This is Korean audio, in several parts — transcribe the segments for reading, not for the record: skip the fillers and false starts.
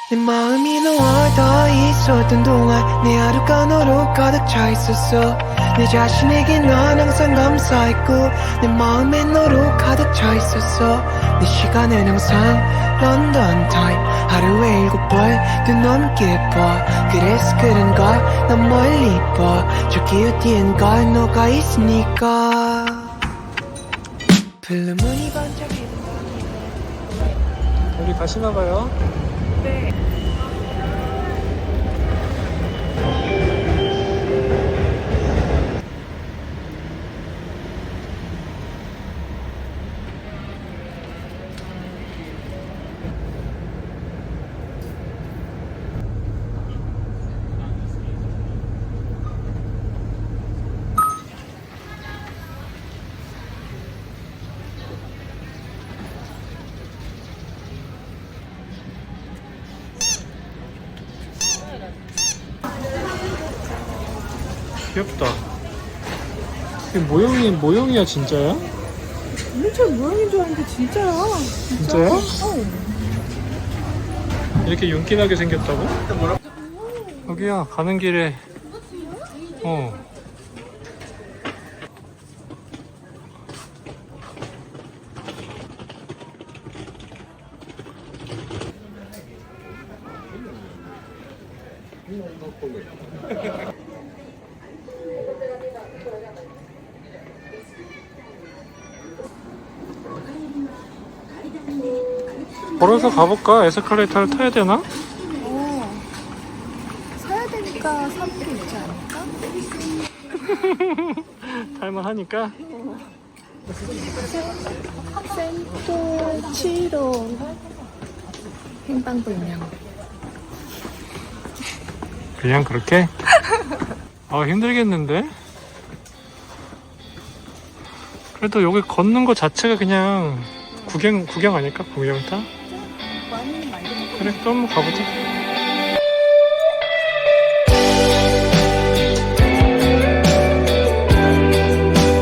내 마음이 너와 있었던 동안 내 하루가 너로 가득 차 있었어. 내 자신에게 난 항상 감사했고 내 마음에 너로 가득 차 있었어. 내 시간은 항상 런던 타임 하루에 7번도 넘게 봐. 그래서 그런가 난 멀리 봐. 저기 어디엔가 너가 있으니까. 풀문이 반짝이는 우리 가시나봐요. 네. 귀엽다. 이게 모형이야, 진짜야? 엄청 모양인 줄 알았는데 진짜야. 진짜야? 어. 이렇게 윤기나게 생겼다고? 여기야, 가는 길에. 걸어서 가볼까? 에스컬레이터를 타야 되나? 사야 되니까 사도 있지 않을까? 탈만하니까. 센토 7호 행방불명. 그냥 그렇게? 힘들겠는데? 그래도 여기 걷는 거 자체가 그냥 구경 아닐까? 구경타? 많이 만드는 그래, 또 한번 가보자.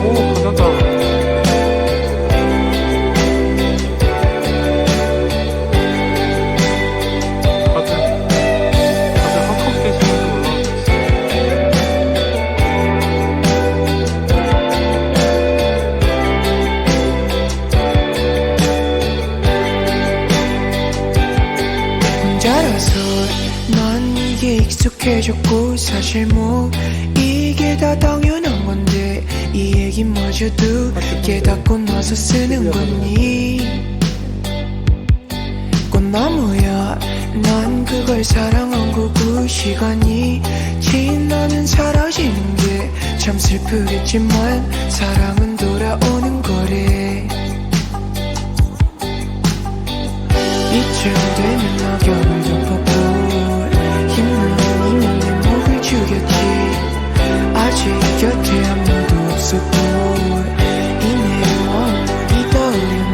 오, 바다다. 다들 헉헉대시면서 올라오고 있어. 혼자라서 난 이게 익숙해졌고 사실 뭐 이게 다 당연한 건데 이 얘기마저도 깨닫고 나서 쓰는 거니. 꽃나무야 난 그걸 사랑한 거고 시간이 지나면 사라지는 게 참 슬프겠지만 사랑은 돌아오는 거래. 이쯤 되면 낙엽을 덮어볼 힘은 내 목을 죽였지. 아직 곁에 아무도 없어도 이 내 마음이 떠오르는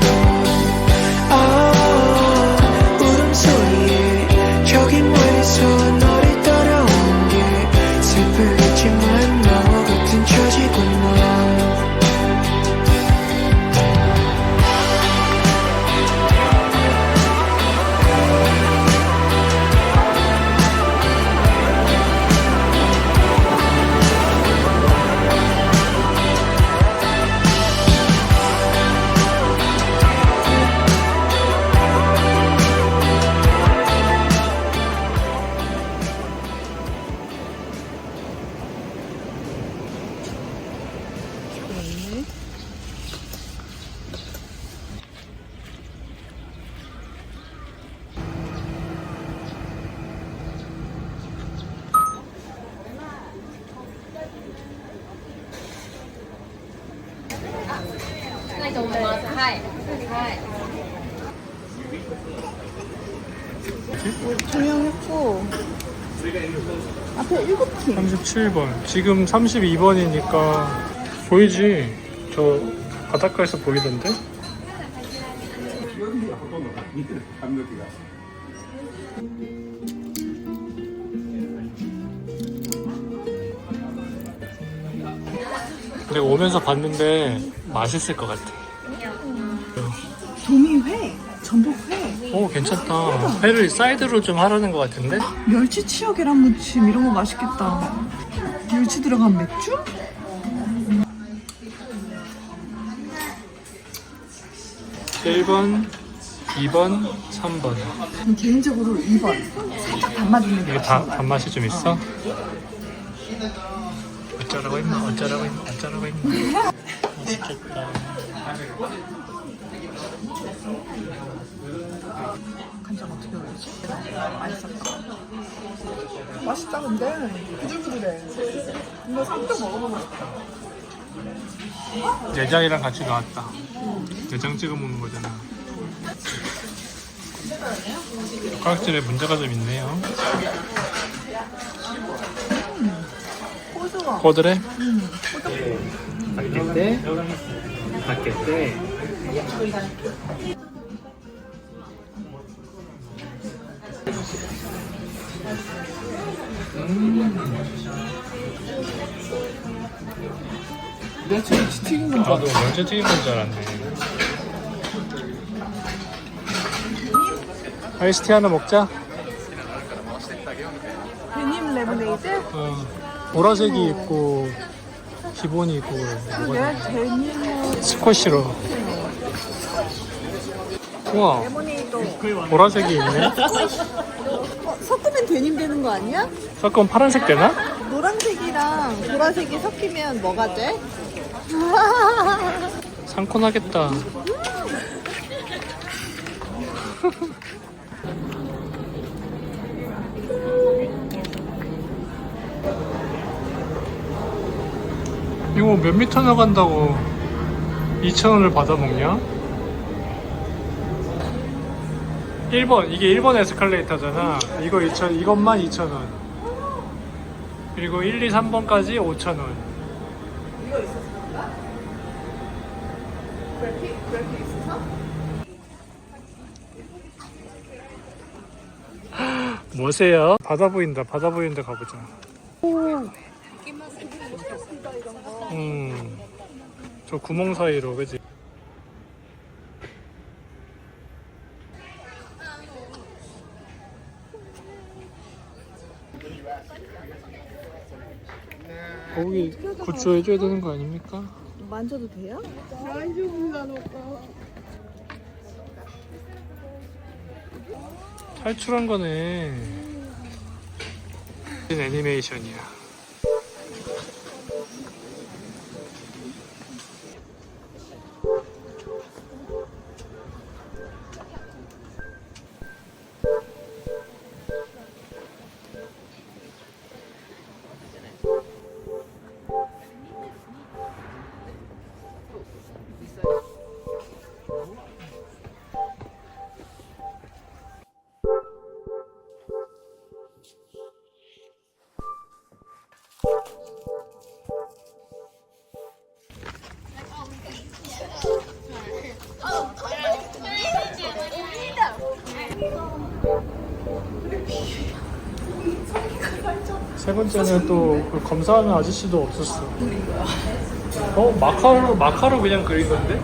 울음소리에 저기 멀리서 너를 따라오는 게 슬프겠지만 나와 같은 처지구나. 조용했고 앞에 7팀. 37번. 지금 32번이니까 보이지? 저 바닷가에서 보이던데? 근데 오면서 봤는데 맛있을 것 같아. 도미회, 전복회. 오 괜찮다. 회를 사이드로 좀 하려는 것 같은데? 멸치 치어 계란무침 이런 거 맛있겠다. 멸치 들어간 맥주? 1번, 2번, 3번. 개인적으로 2번. 살짝 단맛 있는 게 이게 맛있는 거 단맛이 좀 있어? 어쩌라고 했나? 어쩌라고 했나? 어쩌라고 했나? 맛있겠다. 간장 어떻게 올리지? 맛있었다. 맛있다 근데 부들부들해. 이거 삼겹 먹어보고 싶다. 내장이랑 같이 나왔다. 내장 찍어 먹는 거잖아. 젓가락질에 문제가 좀 있네요. 고소가. 꼬들해? 바켓대? 바켓대? 내가 지금 튀긴 건 나도 먼저 튀긴 건 줄 알았네. 아이스티 하나 먹자. 데님 레모네이드? 보라색이 있고 기본이 있고 내가 데님 스쿼시로. 우와 레모네이드. 보라색이 있네. 섞으면 데님 되는 거 아니야? 섞으면 파란색 되나? 노란색이랑 보라색이 섞이면 뭐가 돼? 상큼하겠다. 이거 몇 미터 나간다고 2,000원을 받아먹냐? 1번, 이게 1번 에스컬레이터잖아. 이거 2,000, 이것만 2,000원. 그리고 1, 2, 3번까지 5,000원. 이거 있어서 그런가? 그래픽 있어서? 뭐세요? 바다 보인다. 바다 보이는데 가보자. 저 구멍 사이로, 그지? 거기 구조해줘야 되는 거 아닙니까? 만져도 돼요? 탈출한 거네. 애니메이션이야. 세 번째는 또그 검사하는 아저씨도 없었어. 마카로 그냥 그린 건데?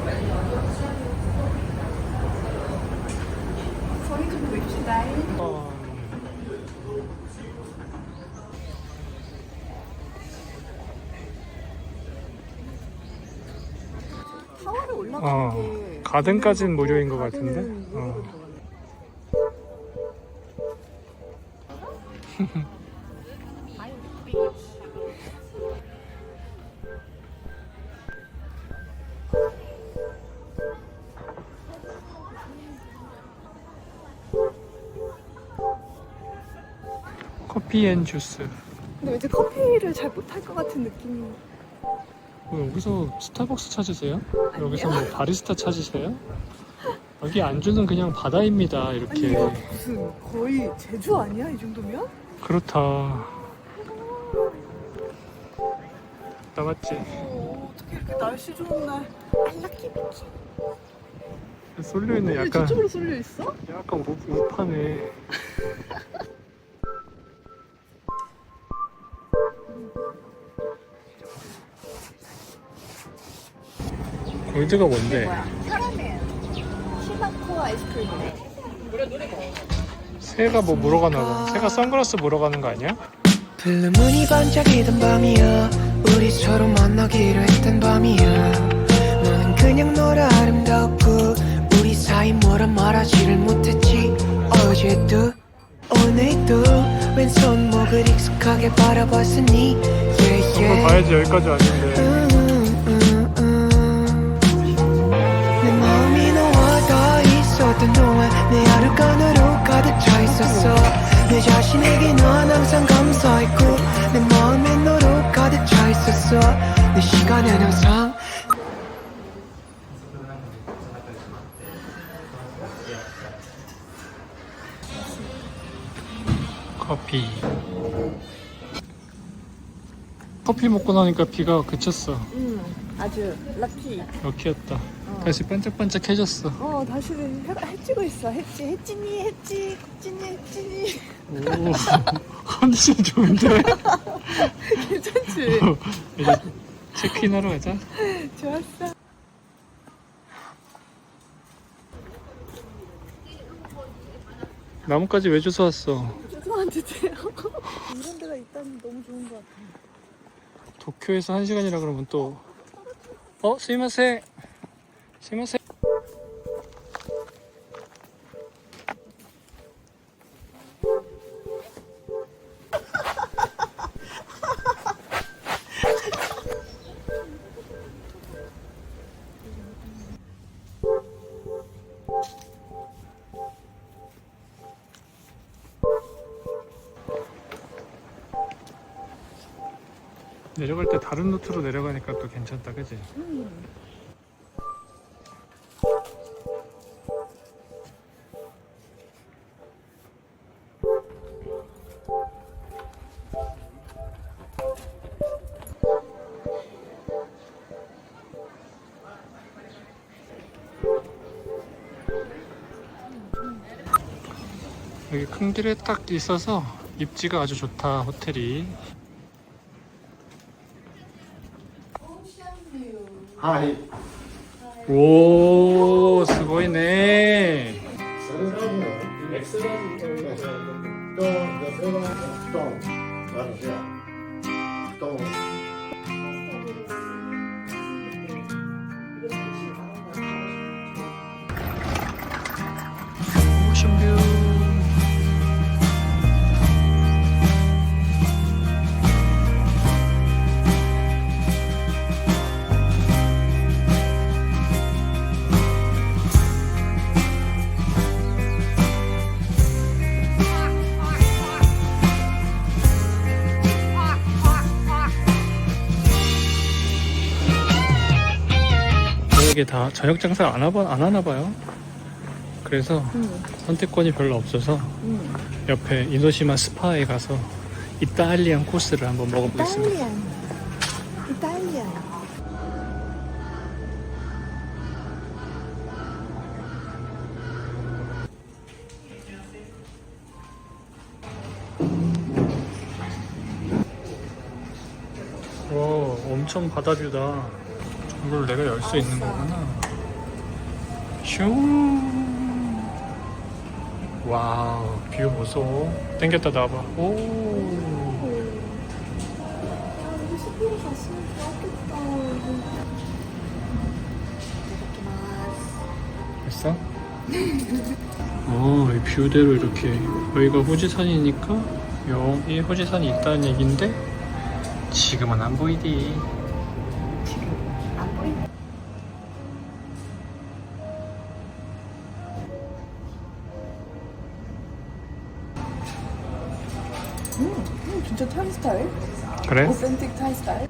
소리 좀 냅시다. 타워에 올라가는 게 가든까지는 무료인 것 가든은 같은데? 무료로 들어가네. 커피 앤 주스. 근데 왠지 커피를 잘 못할 것 같은 느낌이. 여기서 스타벅스 찾으세요? 여기서 뭐 바리스타 찾으세요? 여기 안주는 그냥 바다입니다. 아니 이렇게. 이거 무슨 거의 제주 아니야 이 정도면? 그렇다. 나갔지. 어떻게 이렇게 날씨 좋은 날 알라키비키 쏠려 있는 약간 저쪽으로 쏠려 있어? 약간 우파네. 골드가 뭔데? 카라멜 시바코 아이스크림이네. 새가 뭐 물어 가나 봐. 새가 선글라스 물어 가는 거 아니야? 블루 문이 반짝이던 밤이야. 우리 서로 만나기로 했던 밤이야. 너는 그냥 너라 아름답고 우리 사이 뭐라 말하지를 못했지. 어제도 오늘도 왼손목을 익숙하게 바라봤으니 그걸 봐야지. 여기까지 왔는데. 내 마음이 너와 닿아 있었던 동안 내 하루간으로 가득 차 있었어. 내 자신에게 난 항상 감사했고 내 마음에 너로 가득 차 있었어. 내 시간은 항상 커피 먹고 나니까 비가 그쳤어. 아주 럭키. 럭키였다. 다시 반짝반짝해졌어. 다시 해찌고 있어. 해찌니, 국진이. 오, 컨디션 좋은데? 괜찮지? 이제 체크인하러 가자. 좋았어. 나뭇가지 왜 주워 왔어? 죄송한데 돼요? 이런 데가 있다니 너무 좋은 것 같아. 도쿄에서 1시간이라 그러면 또 스이마세. 내려갈 때 다른 루트로 내려가니까 또 괜찮다, 그지? 여기 큰 길에 딱 있어서 입지가 아주 좋다, 호텔이. はい。 오, すごいね。それなのよ。Xラジというのは、布団、女性は布団、私は布団。 오션뷰. 이게 다 저녁 장사 안 하나 봐요. 그래서 선택권이 별로 없어서 옆에 이노시마 스파에 가서 이탈리안 코스를 한번 먹어보겠습니다. 이탈리안. 와, 엄청 바다뷰다. 이걸 내가 열 수 있는 거구나. 슈. 와우, 뷰 보소. 땡겼다 나와봐. 오. 스피드 갔으면 좋았겠다. 됐어? 이 뷰대로 이렇게. 여기가 후지산이니까 여기 후지산이 있다는 얘긴데 지금은 안 보이디. 진짜 타이 스타일? 그래? 오센틱 타이 스타일?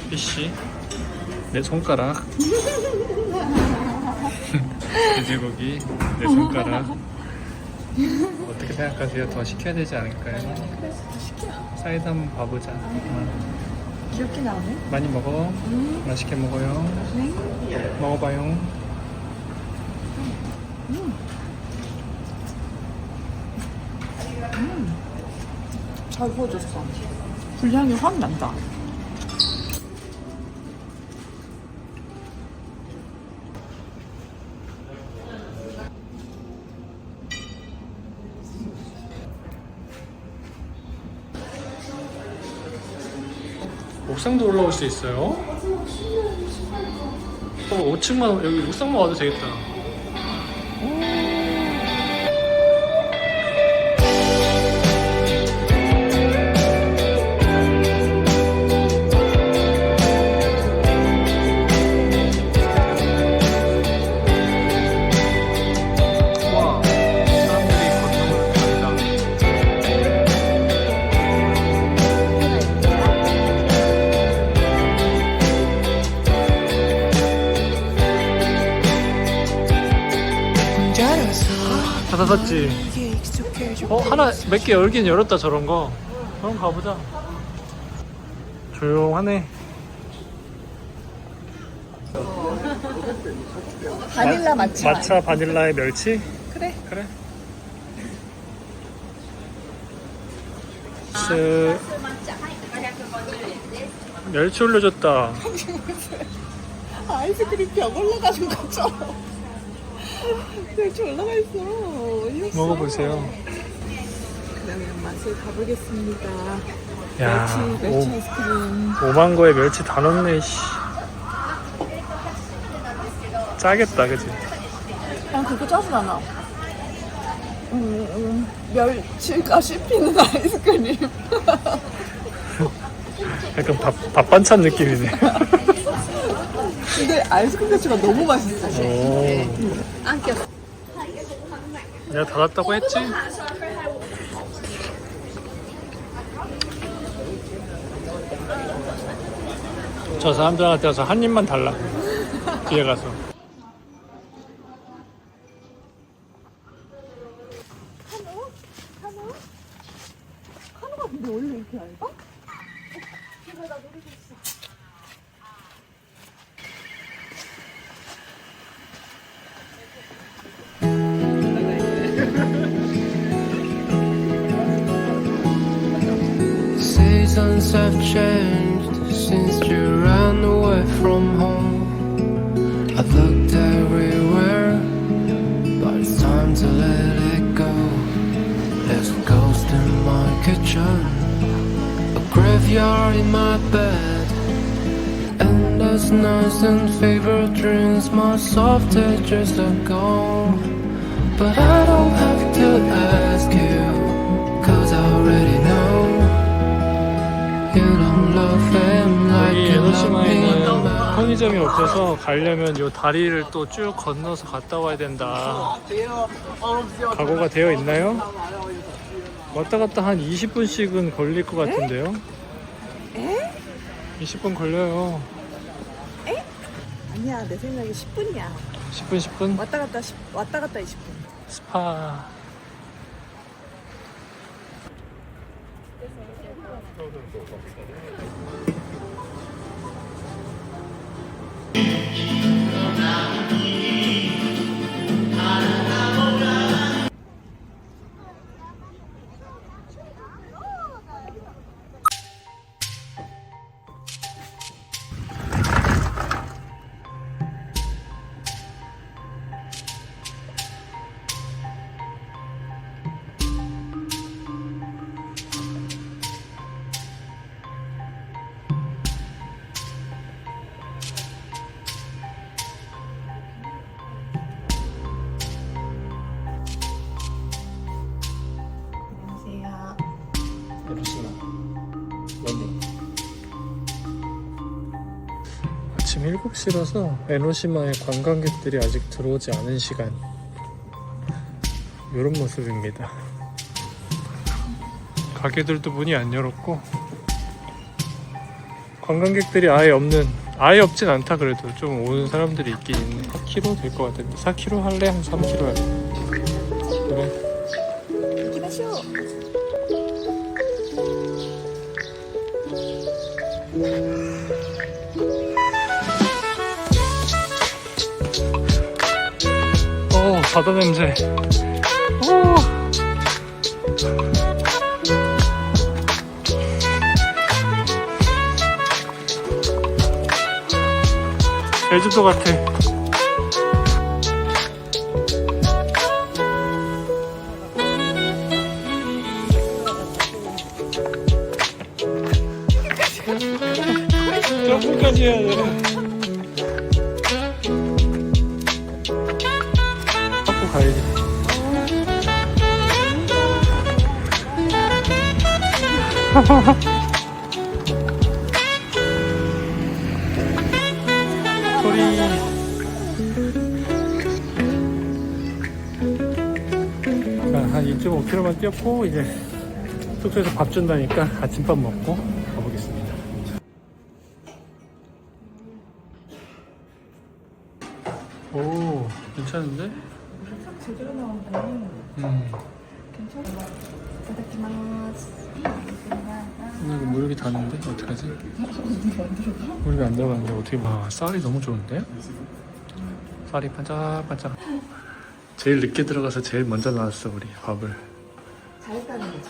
피쉬 내 손가락. 돼지고기 내 손가락. 어떻게 생각하세요? 더 시켜야 되지 않을까요? 그래서 더 시켜. 사이드 한번 봐보자. 귀엽게 나오네. 많이 먹어. 맛있게 먹어요. 네. 먹어봐요. 잘 구워졌어. 불향이 확 난다. 옥상도 올라올 수 있어요. 5층만 여기 옥상만 와도 되겠다. 와, 사람들이 건너는 다리다. 혼자라서 다 닫았지? 이게 익숙해져. 하나 몇 개 열긴 열었다 저런 거. 그럼 가보자. 조용하네. 바닐라 matcha. 마차 바닐라의 멸치? 그래. 그래. 멸치 올려줬다. 아이스크림 벽 올라가는 것처럼. 이렇게 올라가 있어. 어이없어. 먹어보세요. 그러면 맛을 가보겠습니다. 야, 멸치 아이스크림. 5만 거에 멸치 다 넣네. 씨. 짜겠다, 그치? 난 그거 짜진 않아. 멸치가 씹히는 아이스크림. 약간 밥 반찬 느낌이네. 근데 아이스크림 자체가 너무 맛있어. 오. 안 꼈어. 내가 닫았다고 했지? 저 사람들한테 와서 한 입만 달라. 뒤에 가서. 카누가 근데 원래 이렇게 얇아? Seasons have changed since you ran away from home. I've looked everywhere, but it's time to let it go. There's a ghost in my kitchen, a graveyard in my bed, endless nights and favorite dreams. My soft edges are gone, but I don't have to ask you, 'cause I already know. You don't love him like 여기 you love me. 에노시마에는 편의점이 없어서 가려면 요 다리를 또 쭉 건너서 갔다 와야 된다. 각오가 되어 있나요? 왔다 갔다 한 20분씩은 걸릴 것 같은데요? 20분 걸려요. 아니야, 내 생각에 10분이야. 10분, 10분? 왔다 갔다 20분. 스파. 에노시마, 런던. 아침 7시라서 에노시마에 관광객들이 아직 들어오지 않은 시간. 이런 모습입니다. 가게들도 문이 안 열었고 관광객들이 아예 없진 않다. 그래도 좀 오는 사람들이 있긴 있네. 4km 될 것 같은데 4km 할래? 한 3km 할래? 그래. 기다쇼. 바다 냄새. 오. 제주도 같아. 점프까지 해야 돼. 하고 가야지. 소리. 자, 한 2.5km만 뛰었고 이제 숙소에서 밥 준다니까 아침밥 먹고 가보겠습니다. 오, 괜찮은데? 제대로 나온다. 괜찮아. 이거 무릎이 닿는데? 어떡하지? 무릎이 안 들어가는데 어떻게 봐. 쌀이 너무 좋은데? 쌀이 반짝반짝. 제일 늦게 들어가서 제일 먼저 나왔어 우리 밥을. 잘했다는 거지.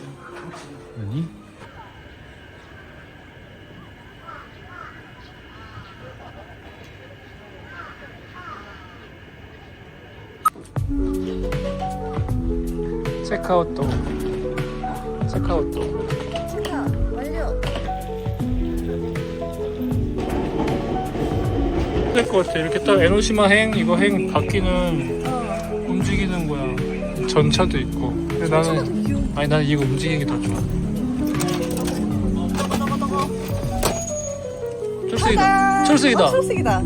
아니? 체크아웃도. 체크아웃도. 체크아웃 완료. 될 것 같아. 이렇게 딱 에노시마 행 이거 행 바뀌는 움직이는 거야. 전차도 있고. 근데 나는 이거 움직이는 게 더 좋아. 철수이다. 철수이다. 철수이다.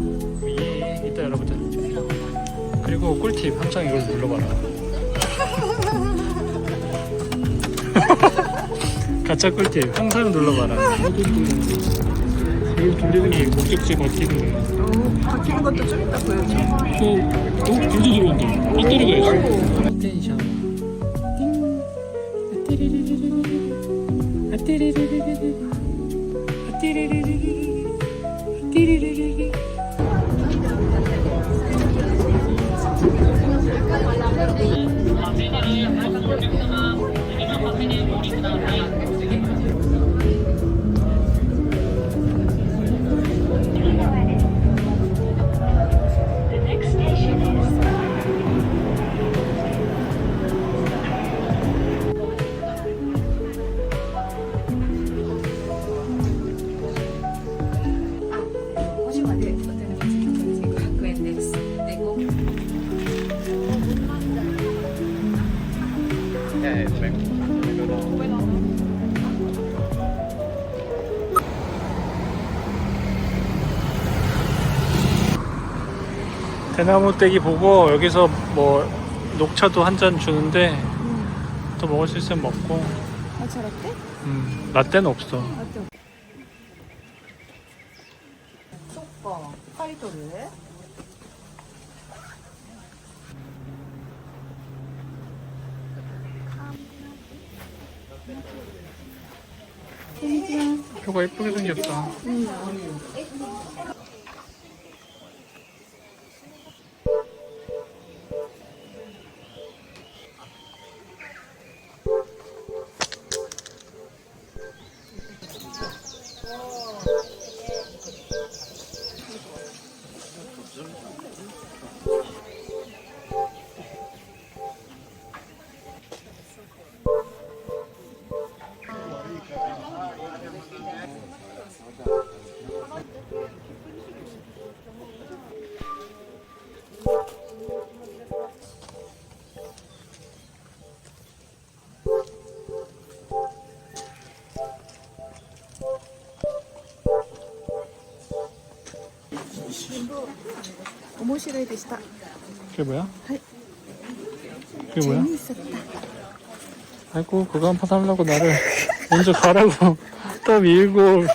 이따 열어보자. 그리고 꿀팁 항상 이걸 눌러봐라. 가짜 꿀팁 항상 눌러봐라. 이걸 돌리는 게 목적지 바뀌는 거야. 바뀌는 것도 좀 이따 보여줘. 또 불도 들어온다. 배터리가 있어. 텐션. 대나무 떼기 보고 여기서 뭐 녹차도 한 잔 주는데 또 먹을 수 있으면 먹고. 아, 저랬대? 라떼는 없어. 맞죠? 소꺼 파이도를. 표가 예쁘게 생겼다. 오모시로이 데시타. 그게 뭐야? 하이. 그게 뭐야? 재미있었다. 아이고 그거 한 판 하려고 나를 먼저 가라고 또 밀고